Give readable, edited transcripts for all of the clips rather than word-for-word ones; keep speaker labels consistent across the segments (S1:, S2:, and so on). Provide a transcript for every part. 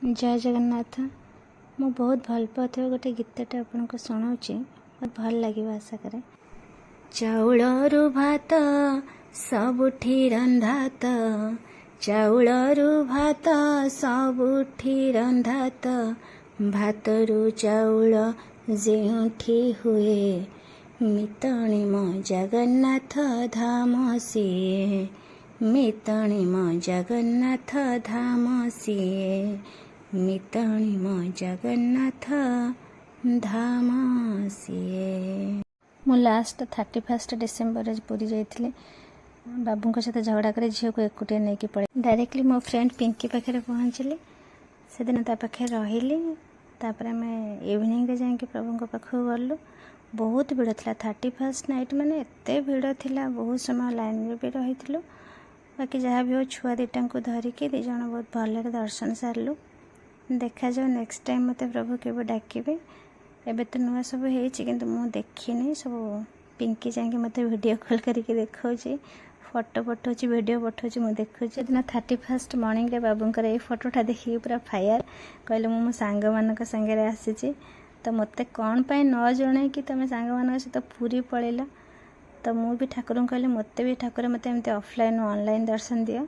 S1: जय जगन्नाथ। मु बहुत भल पाउଥିବା गोटे गीतटे आपनको शुणाऊँगी, बहुत भल लगे आशा करे। चाउलरू भात सबुठी रंधात, चाउलरू भात सबुठी रंधात, भातरू चाउल जेउठी हुए, मितणी म जगन्नाथ धाम सिए, मितणी म जगन्नाथ धाम सिए, मितणी म जगन्नाथ धाम सिए। मु लास्ट 31 डिसेम्बर पुरी जाइए बाबू सहित झगड़ा कर झील को एकुटिया नहीं कि पड़े डायरेक्टली मो फ्रेंड पिंकी पाखे पहुँचली। से दिन ता पाखे रही तापर आम इवनिंग रे जाकि प्रभु पाखक गलु। बहुत भिड़ था 31 नाइट माने एते भिड़ थिला, बहुत समय लाइन में भी रही। बाकी जहाँ भी हो छुआ दुटा को धरिकी दी जन बहुत भल दर्शन सारू। देखा जाओ नेक्स्ट टाइम मत प्रभु के डाकिबे। एबे तो नुआ सब किंतु मु देखनी सब पिंकी जाकि मत वीडियो कॉल करके देखा फोटो पठाऊँ वीडियो पठाऊँ मुझे देखुँ। दिन 31 मॉर्निंग रे बाबूंकर ये फोटोटा देखिए पूरा फायर कहले मो सांग मानक संगे आसी तो मत कौन पाई न जन कि तुम सांग मान सहित पूरी पलैला। तो मु भी ठाकुर कहले मत भी ठाकुर मत एमती ऑफलाइन ऑनलाइन दर्शन दियो।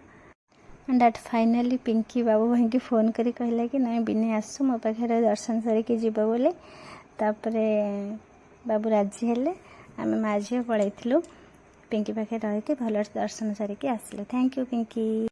S1: एंड दैट फाइनाली पिंकी बाबू भाई की फोन करी कहला कि नहीं बिनी आसु मो पाखे दर्शन सारिकी जीव बोले। तापरे बाबू राजी हेले आम माँ झील पलैलु पिंकी पाखे रही भल दर्शन सारिकी आसिलु। Thank you Pinky.